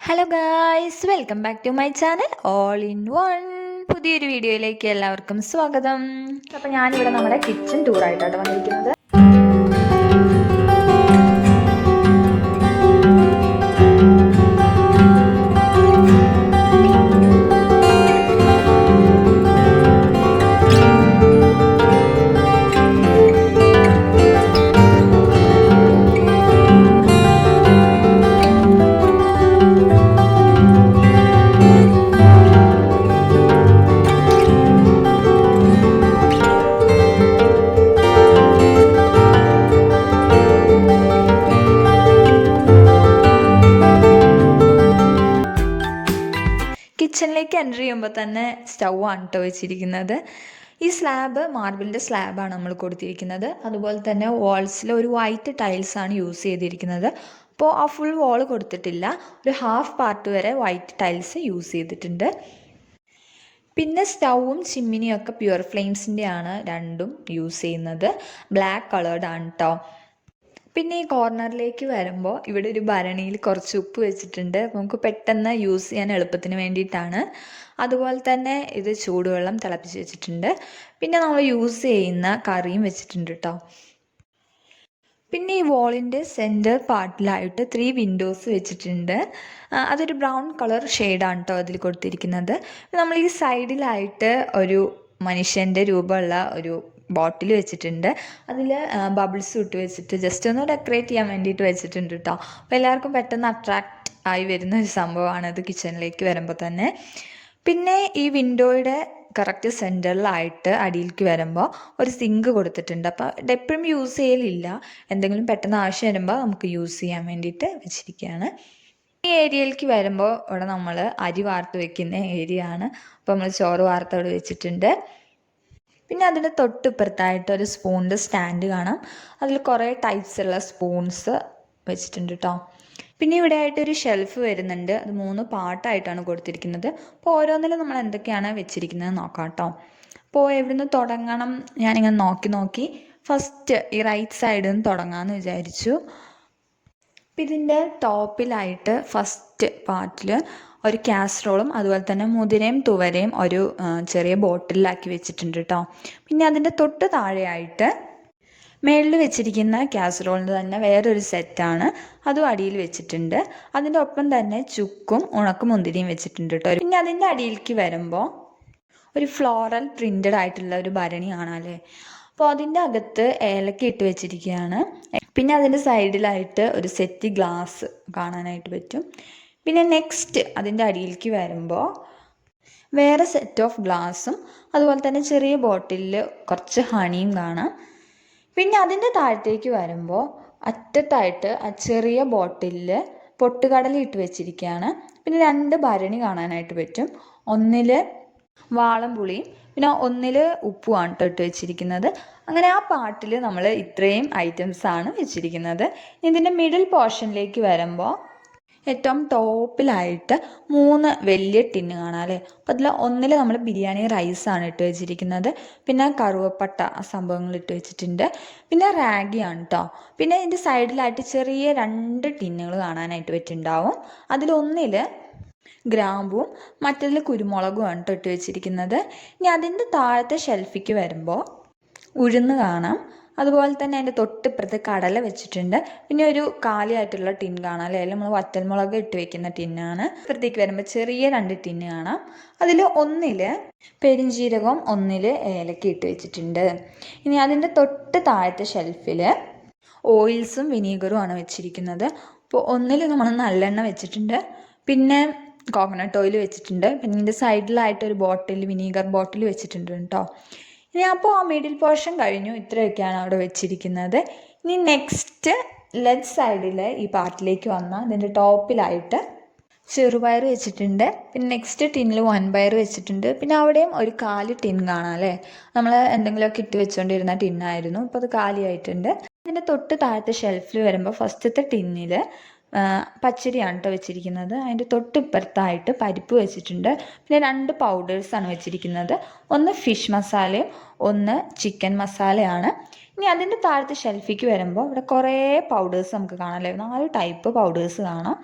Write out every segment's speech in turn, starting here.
Hello guys, welcome back to my channel all in one. പുതിയൊരു വീഡിയോയിലേക്ക് എല്ലാവർക്കും സ്വാഗതം. അപ്പോൾ ഞാനിവിടെ നമ്മുടെ കിച്ചൺ ടൂറായിട്ടാണ് വന്നിരിക്കുന്നത്. കിച്ചണിലേക്ക് എൻ്റർ ചെയ്യുമ്പോൾ തന്നെ സ്റ്റൗ ആണ് കേട്ടോ വെച്ചിരിക്കുന്നത്. ഈ സ്ലാബ് മാർബിളിൻ്റെ സ്ലാബാണ് നമ്മൾ കൊടുത്തിരിക്കുന്നത്. അതുപോലെ തന്നെ വാൾസിൽ ഒരു വൈറ്റ് ടൈൽസാണ് യൂസ് ചെയ്തിരിക്കുന്നത്. അപ്പോൾ ആ ഫുൾ വാൾ കൊടുത്തിട്ടില്ല, ഒരു ഹാഫ് പാർട്ട് വരെ വൈറ്റ് ടൈൽസ് യൂസ് ചെയ്തിട്ടുണ്ട്. പിന്നെ സ്റ്റൗവും ചിമ്മിനിയും ഒക്കെ പ്യുവർ ഫ്ലെയിംസിൻ്റെ ആണ് രണ്ടും യൂസ് ചെയ്യുന്നത്. ബ്ലാക്ക് കളേർഡാണ് കേട്ടോ. പിന്നെ ഈ കോർണറിലേക്ക് വരുമ്പോൾ ഇവിടെ ഒരു ഭരണിയിൽ കുറച്ച് ഉപ്പ് വെച്ചിട്ടുണ്ട്. നമുക്ക് പെട്ടെന്ന് യൂസ് ചെയ്യാൻ എളുപ്പത്തിന് വേണ്ടിയിട്ടാണ്. അതുപോലെ തന്നെ ഇത് ചൂടുവെള്ളം തിളപ്പിച്ച് വെച്ചിട്ടുണ്ട്. പിന്നെ നമ്മൾ യൂസ് ചെയ്യുന്ന കറിയും വെച്ചിട്ടുണ്ട് കേട്ടോ. പിന്നെ ഈ വോളിൻ്റെ സെൻറ്റർ പാർട്ടിലായിട്ട് 3 വിൻഡോസ് വെച്ചിട്ടുണ്ട്. അതൊരു ബ്രൗൺ കളർ ഷെയ്ഡാണ് കേട്ടോ അതിൽ കൊടുത്തിരിക്കുന്നത്. നമ്മൾ ഈ സൈഡിലായിട്ട് ഒരു മനുഷ്യൻ്റെ രൂപമുള്ള ഒരു ബോട്ടിൽ വെച്ചിട്ടുണ്ട്. അതിൽ ബബിൾസ് ഇട്ട് വെച്ചിട്ട് ജസ്റ്റ് ഒന്ന് ഡെക്കറേറ്റ് ചെയ്യാൻ വേണ്ടിയിട്ട് വെച്ചിട്ടുണ്ട് കേട്ടോ. അപ്പോൾ എല്ലാവർക്കും പെട്ടെന്ന് അട്രാക്റ്റ് ആയി വരുന്ന ഒരു സംഭവമാണത് കിച്ചണിലേക്ക് വരുമ്പോൾ തന്നെ. പിന്നെ ഈ വിൻഡോയുടെ കറക്റ്റ് സെൻറ്ററിലായിട്ട് അടിയിലേക്ക് വരുമ്പോൾ ഒരു സിങ്ക് കൊടുത്തിട്ടുണ്ട്. അപ്പോൾ എപ്പോഴും യൂസ് ചെയ്യലില്ല, എന്തെങ്കിലും പെട്ടെന്ന് ആവശ്യം വരുമ്പോൾ നമുക്ക് യൂസ് ചെയ്യാൻ വേണ്ടിയിട്ട് വെച്ചിരിക്കുകയാണ്. ഈ ഏരിയയിലേക്ക് വരുമ്പോൾ ഇവിടെ നമ്മൾ അരി വാർത്ത് വെക്കുന്ന ഏരിയ ആണ്. അപ്പോൾ നമ്മൾ ചോറ് വാർത്ത് അവിടെ വെച്ചിട്ടുണ്ട്. പിന്നെ അതിൻ്റെ തൊട്ടിപ്പുറത്തായിട്ട് ഒരു സ്പൂണിൻ്റെ സ്റ്റാൻഡ് കാണാം. അതിൽ കുറേ ടൈപ്സ് ഉള്ള സ്പൂൺസ് വെച്ചിട്ടുണ്ട് കേട്ടോ. പിന്നെ ഇവിടെ ആയിട്ടൊരു ഷെൽഫ് വരുന്നുണ്ട്. അത് 3 പാർട്ടായിട്ടാണ് കൊടുത്തിരിക്കുന്നത്. അപ്പോൾ ഓരോന്നിലും നമ്മൾ എന്തൊക്കെയാണ് വെച്ചിരിക്കുന്നത് നോക്കാം കേട്ടോ. അപ്പോൾ എവിടുന്ന് തുടങ്ങണം, ഞാനിങ്ങനെ നോക്കി ഫസ്റ്റ് ഈ റൈറ്റ് സൈഡിൽ നിന്ന് തുടങ്ങാമെന്ന് വിചാരിച്ചു. അപ്പം ഇതിൻ്റെ ടോപ്പിലായിട്ട് ഫസ്റ്റ് പാർട്ടിൽ ഒരു കാസറോളും അതുപോലെ തന്നെ മുതിരയും തുവരയും ഒരു ചെറിയ ബോട്ടിലാക്കി വെച്ചിട്ടുണ്ട് കേട്ടോ. പിന്നെ അതിൻ്റെ തൊട്ട് താഴെയായിട്ട് മേളിൽ വെച്ചിരിക്കുന്ന കാസറോളിൻ്റെ തന്നെ വേറൊരു സെറ്റാണ്, അതും അടിയിൽ വെച്ചിട്ടുണ്ട്. അതിൻ്റെ ഒപ്പം തന്നെ ചുക്കും ഉണക്കമുന്തിരിയും വെച്ചിട്ടുണ്ട് കേട്ടോ. പിന്നെ അതിൻ്റെ അടിയിലേക്ക് വരുമ്പോൾ ഒരു ഫ്ലോറൽ പ്രിൻ്റഡ് ആയിട്ടുള്ള ഒരു ഭരണി കാണാമല്ലേ. അപ്പോൾ അതിൻ്റെ അകത്ത് ഏലക്ക ഇട്ട് വെച്ചിരിക്കുകയാണ്. പിന്നെ അതിൻ്റെ സൈഡിലായിട്ട് ഒരു സെറ്റ് ഗ്ലാസ് കാണാനായിട്ട് പറ്റും. പിന്നെ നെക്സ്റ്റ് അതിൻ്റെ അടിയിലേക്ക് വരുമ്പോൾ വേറെ സെറ്റ് ഓഫ് ഗ്ലാസും അതുപോലെ തന്നെ ചെറിയ ബോട്ടിലിൽ കുറച്ച് ഹണിയും കാണാം. പിന്നെ അതിൻ്റെ താഴത്തേക്ക് വരുമ്പോൾ അറ്റത്തായിട്ട് ആ ചെറിയ ബോട്ടിലിൽ പൊട്ടുകടല ഇട്ട് വെച്ചിരിക്കുകയാണ്. പിന്നെ 2 ഭരണി കാണാനായിട്ട് പറ്റും. ഒന്നിൽ വാളംപുളിയും പിന്നെ ഒന്നിൽ ഉപ്പുമാണ് ഇട്ട് വെച്ചിരിക്കുന്നത്. അങ്ങനെ ആ പാർട്ടിൽ നമ്മൾ ഇത്രയും ഐറ്റംസാണ് വെച്ചിരിക്കുന്നത്. ഇതിൻ്റെ മിഡിൽ പോർഷനിലേക്ക് വരുമ്പോൾ ഏറ്റവും ടോപ്പിലായിട്ട് 3 വലിയ ടിന്ന് കാണാം അല്ലേ. അപ്പോൾ അതിൽ ഒന്നിൽ നമ്മൾ ബിരിയാണി റൈസാണ് ഇട്ട് വെച്ചിരിക്കുന്നത്. പിന്നെ കറുവപ്പട്ട സംഭവങ്ങൾ ഇട്ട് വെച്ചിട്ടുണ്ട്. പിന്നെ റാഗിയാണ് കേട്ടോ. പിന്നെ ഇതിൻ്റെ സൈഡിലായിട്ട് ചെറിയ 2 ടിന്നുകൾ കാണാനായിട്ട് പറ്റുന്നുണ്ടാവും. അതിലൊന്നിൽ ഗ്രാമ്പും മറ്റതിൽ കുരുമുളകുമാണ് ഇട്ട് വെച്ചിരിക്കുന്നത്. ഇനി അതിൻ്റെ താഴത്തെ ഷെൽഫിക്ക് വരുമ്പോൾ ഉഴുന്ന് കാണാം. അതുപോലെ തന്നെ അതിൻ്റെ തൊട്ടിപ്പുറത്ത് കടല വെച്ചിട്ടുണ്ട്. പിന്നെ ഒരു കാലിയായിട്ടുള്ള ടിൻ കാണാം അല്ലേ, നമ്മൾ വറ്റൽമുളക് ഇട്ട് വെക്കുന്ന ടിന്നാണ്. ഇപ്പുറത്തേക്ക് വരുമ്പോൾ ചെറിയ 2 ടിന്ന് കാണാം. അതിൽ ഒന്നിൽ പെരിഞ്ജീരകവും ഒന്നിൽ ഏലക്ക ഇട്ട് വെച്ചിട്ടുണ്ട്. ഇനി അതിൻ്റെ തൊട്ട് താഴത്തെ ഷെൽഫിൽ ഓയിൽസും വിനീഗറും ആണ് വെച്ചിരിക്കുന്നത്. അപ്പോൾ ഒന്നിൽ നമ്മൾ നല്ലെണ്ണ വെച്ചിട്ടുണ്ട്, പിന്നെ കോക്കനട്ട് ഓയിൽ വെച്ചിട്ടുണ്ട്. പിന്നെ ഇതിൻ്റെ സൈഡിലായിട്ട് ഒരു ബോട്ടിൽ വിനീഗർ ബോട്ടിൽ വെച്ചിട്ടുണ്ട് കേട്ടോ. ഇനി അപ്പോൾ ആ മിഡിൽ പോർഷൻ കഴിഞ്ഞു. ഇത്രയൊക്കെയാണ് അവിടെ വെച്ചിരിക്കുന്നത്. ഇനി നെക്സ്റ്റ് ലെഫ്റ്റ് സൈഡിൽ ഈ പാർട്ടിലേക്ക് വന്നാൽ ഇതിൻ്റെ ടോപ്പിലായിട്ട് ചെറുപയർ വെച്ചിട്ടുണ്ട്. പിന്നെ നെക്സ്റ്റ് ടിന്നിൽ വൻപയർ വെച്ചിട്ടുണ്ട്. പിന്നെ അവിടെയും ഒരു 4 ടിൻ കാണാം അല്ലേ. നമ്മൾ എന്തെങ്കിലുമൊക്കെ ഇട്ട് വെച്ചുകൊണ്ടിരുന്ന ടിന്നായിരുന്നു, അപ്പോൾ അത് കാലിയായിട്ടുണ്ട്. ഇതിൻ്റെ തൊട്ട് താഴത്തെ ഷെൽഫിൽ വരുമ്പോൾ ഫസ്റ്റത്തെ ടിന്നിൽ പച്ചരിയാണ് കേട്ടോ വെച്ചിരിക്കുന്നത്. അതിൻ്റെ തൊട്ടിപ്പുറത്തായിട്ട് പരിപ്പ് വെച്ചിട്ടുണ്ട്. പിന്നെ 2 പൗഡേഴ്സാണ് വെച്ചിരിക്കുന്നത്. ഒന്ന് ഫിഷ് മസാലയും ഒന്ന് ചിക്കൻ മസാലയാണ്. ഇനി അതിൻ്റെ താഴത്തെ ഷെൽഫിക്ക് വരുമ്പോൾ ഇവിടെ കുറേ പൗഡേഴ്സ് നമുക്ക് കാണാം അല്ലേ. 4 ടൈപ്പ് പൗഡേഴ്സ് കാണാം.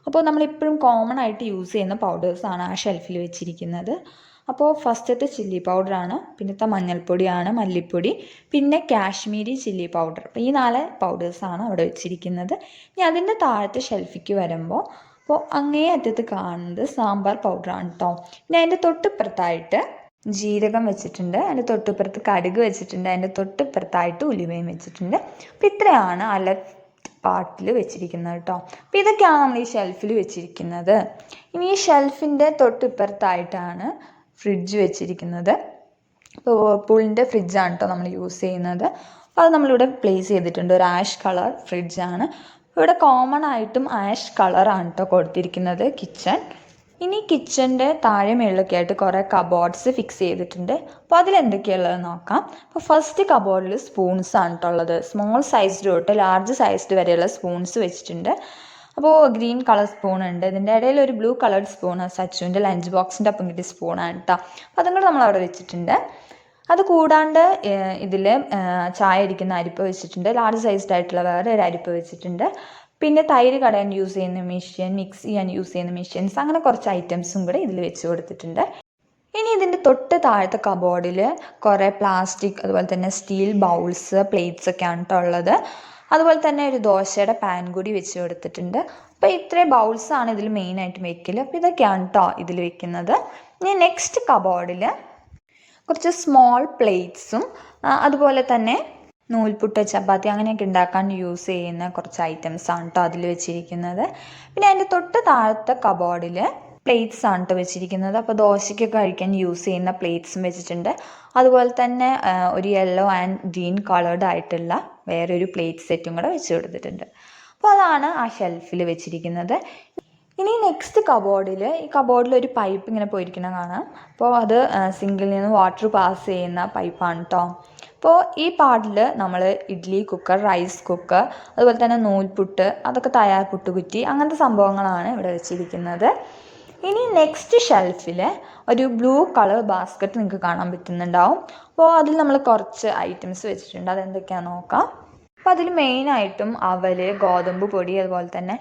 അപ്പോൾ നമ്മളിപ്പോഴും കോമൺ ആയിട്ട് യൂസ് ചെയ്യുന്ന പൗഡേഴ്സാണ് ആ ഷെൽഫിൽ വെച്ചിരിക്കുന്നത്. അപ്പോൾ ഫസ്റ്റത്തെ ചില്ലി പൗഡറാണ്, പിന്നത്തെ മഞ്ഞൾപ്പൊടിയാണ്, മല്ലിപ്പൊടി, പിന്നെ കാശ്മീരി ചില്ലി പൗഡർ. അപ്പോൾ ഈ 4 പൗഡേഴ്സാണ് അവിടെ വെച്ചിരിക്കുന്നത്. ഇനി അതിൻ്റെ താഴത്തെ ഷെൽഫിക്ക് വരുമ്പോൾ അപ്പോൾ അങ്ങേ അറ്റത്ത് കാണുന്നത് സാമ്പാർ പൗഡറാണ് കേട്ടോ. പിന്നെ അതിൻ്റെ തൊട്ടിപ്പുറത്തായിട്ട് ജീരകം വെച്ചിട്ടുണ്ട്, അതിൻ്റെ തൊട്ടിപ്പുറത്ത് കടുക് വെച്ചിട്ടുണ്ട്, അതിൻ്റെ തൊട്ടിപ്പുറത്തായിട്ട് ഉലുവയും വെച്ചിട്ടുണ്ട്. അപ്പോൾ ഇത്രയാണ് ആ ലെഫ്റ്റ് പാർട്ടിൽ വെച്ചിരിക്കുന്നത് കേട്ടോ. അപ്പോൾ ഇതൊക്കെയാണ് നമ്മൾ ഈ ഷെൽഫിൽ വെച്ചിരിക്കുന്നത്. ഇനി ഈ ഷെൽഫിൻ്റെ തൊട്ടിപ്പുറത്തായിട്ടാണ് ഫ്രിഡ്ജ് വെച്ചിരിക്കുന്നത്. ഇപ്പോൾ വേൾപൂളിൻ്റെ ഫ്രിഡ്ജാണ് കേട്ടോ നമ്മൾ യൂസ് ചെയ്യുന്നത്. അപ്പോൾ അത് നമ്മളിവിടെ പ്ലേസ് ചെയ്തിട്ടുണ്ട്. ഒരു ആഷ് കളർ ഫ്രിഡ്ജാണ്. ഇവിടെ കോമൺ ആയിട്ടും ആഷ് കളറാണ് കേട്ടോ കൊടുത്തിരിക്കുന്നത് കിച്ചൺ. ഇനി കിച്ചൻ്റെ താഴെ മേളിലൊക്കെ ആയിട്ട് കുറേ കബോർഡ്സ് ഫിക്സ് ചെയ്തിട്ടുണ്ട്. അപ്പോൾ അതിലെന്തൊക്കെയുള്ളത് നോക്കാം. അപ്പോൾ ഫസ്റ്റ് കബോർഡിൽ സ്പൂൺസാണ് കേട്ടോ ഉള്ളത്. സ്മോൾ സൈസ്ഡ് തൊട്ട് ലാർജ് സൈസ്ഡ് വരെയുള്ള സ്പൂൺസ് വെച്ചിട്ടുണ്ട്. അപ്പോൾ ഗ്രീൻ കളർ സ്പൂൺ ഉണ്ട്. ഇതിൻ്റെ ഇടയിൽ ഒരു ബ്ലൂ കളർഡ് സ്പൂൺ സച്ചുവിൻ്റെ ലഞ്ച് ബോക്സിൻ്റെ ഒപ്പം കിട്ടിയ സ്പൂണാണ് കേട്ടോ. അപ്പോൾ അതും കൂടെ നമ്മൾ അവിടെ വെച്ചിട്ടുണ്ട്. അത് കൂടാണ്ട് ഇതിൽ ചായ അരിക്കുന്ന അരിപ്പ വെച്ചിട്ടുണ്ട്. ലാർജ് സൈസ്ഡ് ആയിട്ടുള്ള വേറെ ഒരു അരിപ്പ വെച്ചിട്ടുണ്ട്. പിന്നെ തൈര് കടയാൻ യൂസ് ചെയ്യുന്ന മെഷീൻ, മിക്സ് ചെയ്യാൻ യൂസ് ചെയ്യുന്ന മെഷീൻസ്, അങ്ങനെ കുറച്ച് ഐറ്റംസും കൂടെ ഇതിൽ വെച്ച് കൊടുത്തിട്ടുണ്ട്. ഇനി ഇതിൻ്റെ തൊട്ട് താഴത്തെ കബോർഡിൽ കുറേ പ്ലാസ്റ്റിക് അതുപോലെ തന്നെ സ്റ്റീൽ ബൗൾസ്, പ്ലേറ്റ്സ് ഒക്കെയാണ് കേട്ടോ ഉള്ളത്. അതുപോലെ തന്നെ ഒരു ദോശയുടെ പാൻ കൂടി വെച്ച് കൊടുത്തിട്ടുണ്ട്. അപ്പോൾ ഇത്രയും ബൗൾസാണ് ഇതിൽ മെയിനായിട്ട് വെക്കൽ. അപ്പോൾ ഇതൊക്കെയാണ് കേട്ടോ ഇതിൽ വെക്കുന്നത്. ഇനി നെക്സ്റ്റ് കബോർഡിൽ കുറച്ച് സ്മോൾ പ്ലേറ്റ്സും അതുപോലെ തന്നെ നൂൽപുട്ട്, ചപ്പാത്തി അങ്ങനെയൊക്കെ ഉണ്ടാക്കാൻ യൂസ് ചെയ്യുന്ന കുറച്ച് ഐറ്റംസാണ് കേട്ടോ അതിൽ വെച്ചിരിക്കുന്നത്. പിന്നെ അതിൻ്റെ തൊട്ട് താഴത്തെ കബോർഡിൽ പ്ലേറ്റ്സ് ആണ് കേട്ടോ വെച്ചിരിക്കുന്നത്. അപ്പോൾ ദോശയ്ക്കൊക്കെ കഴിക്കാൻ യൂസ് ചെയ്യുന്ന പ്ലേറ്റ്സും വെച്ചിട്ടുണ്ട്. അതുപോലെ തന്നെ ഒരു യെല്ലോ ആൻഡ് ഗ്രീൻ കളേർഡ് ആയിട്ടുള്ള വേറൊരു പ്ലേറ്റ് സെറ്റും കൂടെ വെച്ച് കൊടുത്തിട്ടുണ്ട്. അപ്പോൾ അതാണ് ആ ഷെൽഫിൽ വെച്ചിരിക്കുന്നത്. ഇനി നെക്സ്റ്റ് കബോർഡിൽ, ഈ കബോർഡിൽ ഒരു പൈപ്പ് ഇങ്ങനെ പോയിരിക്കണം കാണാം. അപ്പോൾ അത് സിങ്കിൽ നിന്ന് വാട്ടർ പാസ് ചെയ്യുന്ന പൈപ്പാണ് കേട്ടോ. അപ്പോൾ ഈ പാർട്ടിൽ നമ്മൾ ഇഡ്ഡലി കുക്കർ, റൈസ് കുക്കർ, അതുപോലെ തന്നെ നൂൽപുട്ട്, അതൊക്കെ പുട്ടുകുറ്റി, അങ്ങനത്തെ സംഭവങ്ങളാണ് ഇവിടെ വെച്ചിരിക്കുന്നത്. ഇനി നെക്സ്റ്റ് ഷെൽഫിൽ ഒരു ബ്ലൂ കളർ ബാസ്ക്കറ്റ് നിങ്ങൾക്ക് കാണാൻ പറ്റുന്നുണ്ടാവും. അപ്പോൾ അതിൽ നമ്മൾ കുറച്ച് ഐറ്റംസ് വെച്ചിട്ടുണ്ട്. അതെന്തൊക്കെയാണെന്ന് നോക്കാം. അപ്പോൾ അതിൽ മെയിനായിട്ടും അവൽ, ഗോതമ്പ് പൊടി, അതുപോലെ തന്നെ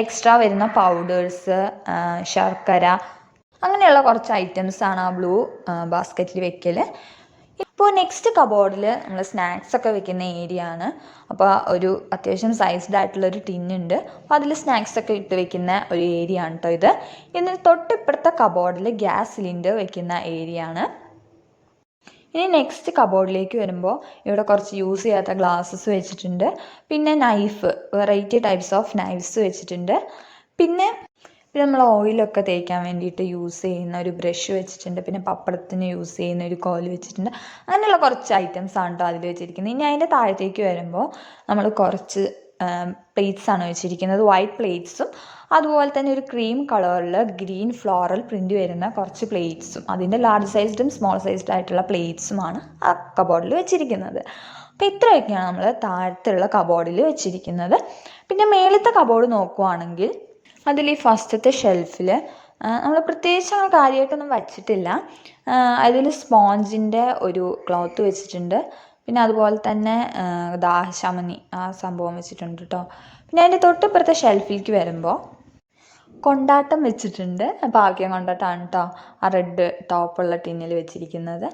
എക്സ്ട്രാ വരുന്ന പൗഡേഴ്സ്, ശർക്കര, അങ്ങനെയുള്ള കുറച്ച് ഐറ്റംസാണ് ആ ബ്ലൂ ബാസ്ക്കറ്റിൽ വെക്കൽ. ഇപ്പോൾ നെക്സ്റ്റ് കബോർഡിൽ നമ്മൾ സ്നാക്സ് ഒക്കെ വെക്കുന്ന ഏരിയ ആണ്. അപ്പോൾ ഒരു അത്യാവശ്യം സൈസ്ഡ് ആയിട്ടുള്ളൊരു ടിന്നുണ്ട്. അപ്പോൾ അതിൽ സ്നാക്സ് ഒക്കെ ഇട്ട് വെക്കുന്ന ഒരു ഏരിയ ആണ് കേട്ടോ ഇത്. ഇതിന് തൊട്ടിപ്പുറത്തെ കബോർഡിൽ ഗ്യാസ് സിലിണ്ടർ വെക്കുന്ന ഏരിയ ആണ്. ഇനി നെക്സ്റ്റ് കബോർഡിലേക്ക് വരുമ്പോൾ ഇവിടെ കുറച്ച് യൂസ് ചെയ്യാത്ത ഗ്ലാസ്സസ് വെച്ചിട്ടുണ്ട്. പിന്നെ knife, variety types of knives വെച്ചിട്ടുണ്ട്. പിന്നെ നമ്മൾ ഓയിലൊക്കെ തേക്കാൻ വേണ്ടിയിട്ട് യൂസ് ചെയ്യുന്ന ഒരു ബ്രഷ് വെച്ചിട്ടുണ്ട്. പിന്നെ പപ്പടത്തിന് യൂസ് ചെയ്യുന്ന ഒരു കോല് വെച്ചിട്ടുണ്ട്. അങ്ങനെയുള്ള കുറച്ച് ഐറ്റംസ് ആണ് കേട്ടോ അതിൽ വെച്ചിരിക്കുന്നത്. ഇനി അതിൻ്റെ താഴത്തേക്ക് വരുമ്പോൾ നമ്മൾ കുറച്ച് പ്ലേറ്റ്സ് ആണ് വെച്ചിരിക്കുന്നത്. വൈറ്റ് പ്ലേറ്റ്സും അതുപോലെ തന്നെ ഒരു ക്രീം കളറിൽ ഗ്രീൻ ഫ്ലോറൽ പ്രിൻ്റ് വരുന്ന കുറച്ച് പ്ലേറ്റ്സും, അതിൻ്റെ ലാർജ് സൈസ്ഡും സ്മോൾ സൈസ്ഡ് ആയിട്ടുള്ള പ്ലേറ്റ്സുമാണ് ആ കബോർഡിൽ വെച്ചിരിക്കുന്നത്. അപ്പോൾ ഇത്രയൊക്കെയാണ് നമ്മൾ താഴത്തുള്ള കബോർഡിൽ വെച്ചിരിക്കുന്നത്. പിന്നെ മേളത്തെ കബോർഡ് നോക്കുവാണെങ്കിൽ അതിൽ ഈ ഫസ്റ്റത്തെ ഷെൽഫിൽ നമ്മൾ പ്രത്യേകിച്ച് അങ്ങനെ കാര്യമായിട്ടൊന്നും വച്ചിട്ടില്ല. അതിൽ സ്പോഞ്ചിൻ്റെ ഒരു ക്ലോത്ത് വെച്ചിട്ടുണ്ട്. പിന്നെ അതുപോലെ തന്നെ ദാഹശമനി ആ സംഭവം വെച്ചിട്ടുണ്ട് കേട്ടോ. പിന്നെ അതിൻ്റെ തൊട്ടിപ്പുറത്തെ ഷെൽഫിലേക്ക് വരുമ്പോൾ കൊണ്ടാട്ടം വെച്ചിട്ടുണ്ട്. ഭാഗ്യം കൊണ്ടാട്ടമാണ് കേട്ടോ ആ റെഡ് ടോപ്പുള്ള ടിന്നിൽ വെച്ചിരിക്കുന്നത്.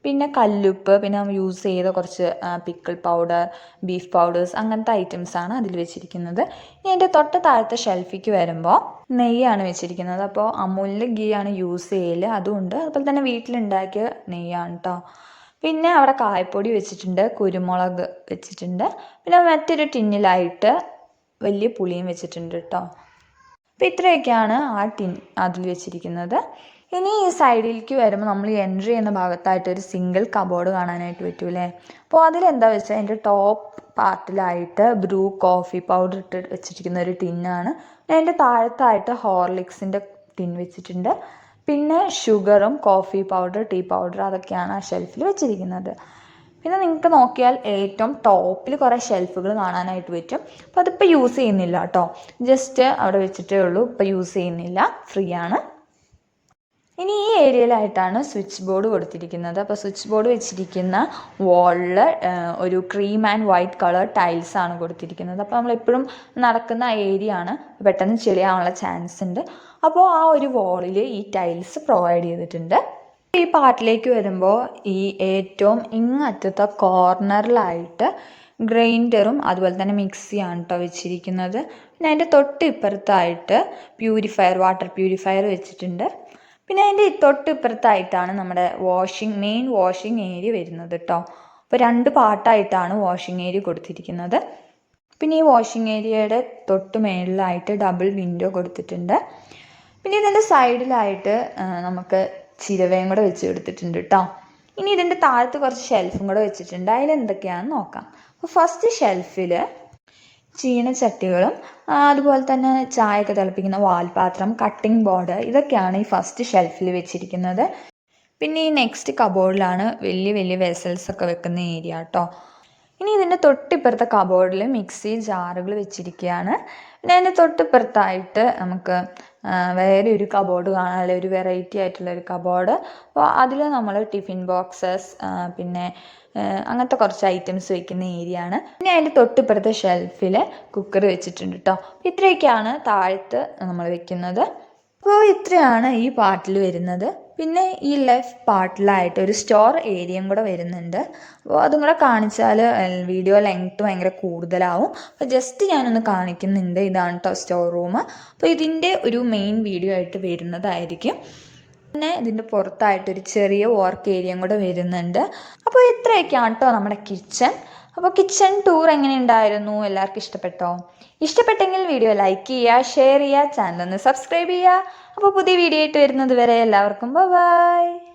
പിന്നെ കല്ലുപ്പ്, പിന്നെ യൂസ് ചെയ്ത കുറച്ച് പിക്കിൾ പൗഡർ, ബീഫ് പൗഡേഴ്സ്, അങ്ങനത്തെ ഐറ്റംസാണ് അതിൽ വെച്ചിരിക്കുന്നത്. ഇനി അതിൻ്റെ തൊട്ട് താഴത്തെ ഷെൽഫിക്ക് വരുമ്പോൾ നെയ്യാണ് വെച്ചിരിക്കുന്നത്. അപ്പോൾ അമൂലിൻ്റെ ഗീ ആണ് യൂസ് ചെയ്യൽ, അതുകൊണ്ട് അതുപോലെ തന്നെ വീട്ടിലുണ്ടാക്കിയ നെയ്യാണ് കേട്ടോ. പിന്നെ അവിടെ കായപ്പൊടി വെച്ചിട്ടുണ്ട്, കുരുമുളക് വെച്ചിട്ടുണ്ട്. പിന്നെ മറ്റൊരു ടിന്നിലായിട്ട് വലിയ പുളിയും വെച്ചിട്ടുണ്ട് കേട്ടോ. അപ്പോൾ ഇത്രയൊക്കെയാണ് ആ ടിൻ അതിൽ വെച്ചിരിക്കുന്നത്. ഇനി ഈ സൈഡിലേക്ക് വരുമ്പോൾ നമ്മൾ എൻട്രി ചെയ്യുന്ന ഭാഗത്തായിട്ട് ഒരു സിംഗിൾ കബോർഡ് കാണാനായിട്ട് പറ്റൂലേ. അപ്പോൾ അതിലെന്താ വെച്ചാൽ അതിൻ്റെ ടോപ്പ് പാർട്ടിലായിട്ട് ബ്രൂ കോഫി പൗഡർ ഇട്ട് വെച്ചിരിക്കുന്ന ഒരു ടിന്നാണ്. അതിൻ്റെ താഴത്തായിട്ട് ഹോർലിക്സിൻ്റെ ടിൻ വെച്ചിട്ടുണ്ട്. പിന്നെ ഷുഗറും കോഫി പൗഡർ, ടീ പൗഡർ, അതൊക്കെയാണ് ആ ഷെൽഫിൽ വെച്ചിരിക്കുന്നത്. പിന്നെ നിങ്ങൾക്ക് നോക്കിയാൽ ഏറ്റവും ടോപ്പിൽ കുറേ ഷെൽഫുകൾ കാണാനായിട്ട് പറ്റും. അപ്പോൾ അതിപ്പോൾ യൂസ് ചെയ്യുന്നില്ല കേട്ടോ, ജസ്റ്റ് അവിടെ വെച്ചിട്ടേ ഉള്ളൂ, ഇപ്പോൾ യൂസ് ചെയ്യുന്നില്ല, ഫ്രീ ആണ്. ഇനി ഈ ഏരിയയിലായിട്ടാണ് സ്വിച്ച് ബോർഡ് കൊടുത്തിരിക്കുന്നത്. അപ്പോൾ സ്വിച്ച് ബോർഡ് വെച്ചിരിക്കുന്ന വാളിൽ ഒരു cream and white colour tiles ആണ് കൊടുത്തിരിക്കുന്നത്. അപ്പോൾ നമ്മളെപ്പോഴും നടക്കുന്ന ഏരിയ ആണ്, പെട്ടെന്ന് ചെളിയാവാനുള്ള ചാൻസ് ഉണ്ട്. അപ്പോൾ ആ ഒരു വാളിൽ ഈ ടൈൽസ് പ്രൊവൈഡ് ചെയ്തിട്ടുണ്ട്. ഈ പാർട്ടിലേക്ക് വരുമ്പോൾ ഈ ഏറ്റവും ഇങ്ങറ്റത്തെ കോർണറിലായിട്ട് ഗ്രൈൻഡറും അതുപോലെ തന്നെ മിക്സിയാണ് കേട്ടോ വെച്ചിരിക്കുന്നത്. പിന്നെ അതിൻ്റെ തൊട്ട് ഇപ്പുറത്തായിട്ട് വാട്ടർ പ്യൂരിഫയർ വെച്ചിട്ടുണ്ട്. പിന്നെ അതിൻ്റെ തൊട്ടിപ്പുറത്തായിട്ടാണ് നമ്മുടെ മെയിൻ വാഷിംഗ് ഏരിയ വരുന്നത് കേട്ടോ. അപ്പോൾ 2 പാർട്ടായിട്ടാണ് വാഷിംഗ് ഏരിയ കൊടുത്തിരിക്കുന്നത്. പിന്നെ ഈ വാഷിംഗ് ഏരിയയുടെ തൊട്ട് മേളിലായിട്ട് ഡബിൾ വിൻഡോ കൊടുത്തിട്ടുണ്ട്. പിന്നെ ഇതിൻ്റെ സൈഡിലായിട്ട് നമുക്ക് ചിരവയും കൂടെ വെച്ച് കൊടുത്തിട്ടുണ്ട് കേട്ടോ. ഇനി ഇതിൻ്റെ താഴത്ത് കുറച്ച് ഷെൽഫും കൂടെ വെച്ചിട്ടുണ്ട്. അതിലെന്തൊക്കെയാണെന്ന് നോക്കാം. അപ്പോൾ ഫസ്റ്റ് ഷെൽഫിൽ ചീനച്ചട്ടികളും അതുപോലെ തന്നെ ചായയൊക്കെ തിളപ്പിക്കുന്ന വാൽപാത്രം, കട്ടിംഗ് ബോർഡ്, ഇതൊക്കെയാണ് ഈ ഫസ്റ്റ് ഷെൽഫിൽ വെച്ചിരിക്കുന്നത്. പിന്നെ ഈ നെക്സ്റ്റ് കബോർഡിലാണ് വലിയ വലിയ വെസൽസൊക്കെ വെക്കുന്ന ഏരിയ കേട്ടോ. ഇനി ഇതിൻ്റെ തൊട്ടിപ്പുറത്തെ കബോർഡിൽ മിക്സി ജാറുകൾ വെച്ചിരിക്കുകയാണ്. പിന്നെ അതിൻ്റെ തൊട്ടിപ്പുറത്തായിട്ട് നമുക്ക് വേറെ ഒരു കബോർഡ് കാണാനുള്ള ഒരു വെറൈറ്റി ആയിട്ടുള്ള ഒരു കബോർഡ്. അപ്പോൾ അതിൽ നമ്മൾ ടിഫിൻ ബോക്സസ് പിന്നെ അങ്ങനത്തെ കുറച്ച് ഐറ്റംസ് വെക്കുന്ന ഏരിയ ആണ്. പിന്നെ അതിൻ്റെ തൊട്ടിപ്പുറത്തെ ഷെൽഫിൽ കുക്കർ വെച്ചിട്ടുണ്ട് കേട്ടോ. ഇത്രയൊക്കെയാണ് താഴത്ത് നമ്മൾ വെക്കുന്നത്. അപ്പോൾ ഇത്രയാണ് ഈ പാർട്ടിൽ വരുന്നത്. പിന്നെ ഈ ലെഫ്റ്റ് പാർട്ടിലായിട്ട് ഒരു സ്റ്റോർ ഏരിയയും കൂടെ വരുന്നുണ്ട്. അപ്പോൾ അതും കൂടെ കാണിച്ചാൽ വീഡിയോ ലെങ്ത്ത് ഭയങ്കര കൂടുതലാവും. അപ്പോൾ ജസ്റ്റ് ഞാനൊന്ന് കാണിക്കുന്നുണ്ട്. ഇതാണ് കേട്ടോ സ്റ്റോർ റൂം. അപ്പോൾ ഇതിൻ്റെ ഒരു മെയിൻ വീഡിയോ ആയിട്ട് വരുന്നതായിരിക്കും. പിന്നെ ഇതിൻ്റെ പുറത്തായിട്ടൊരു ചെറിയ വർക്ക് ഏരിയയും കൂടെ വരുന്നുണ്ട്. അപ്പോൾ ഇത്രയൊക്കെയാണ് കേട്ടോ നമ്മുടെ കിച്ചൺ. അപ്പോൾ കിച്ചൺ ടൂർ എങ്ങനെ ഉണ്ടായിരുന്നു? എല്ലാവർക്കും ഇഷ്ടപ്പെട്ടോ? ഇഷ്ടപ്പെട്ടെങ്കിൽ വീഡിയോ ലൈക്ക് ചെയ്യുക, ഷെയർ ചെയ്യുക, ചാനൽ ഒന്ന് സബ്സ്ക്രൈബ് ചെയ്യുക. അപ്പോൾ പുതിയ വീഡിയോ ആയിട്ട് വരുന്നത് വരെ എല്ലാവർക്കും ബൈ.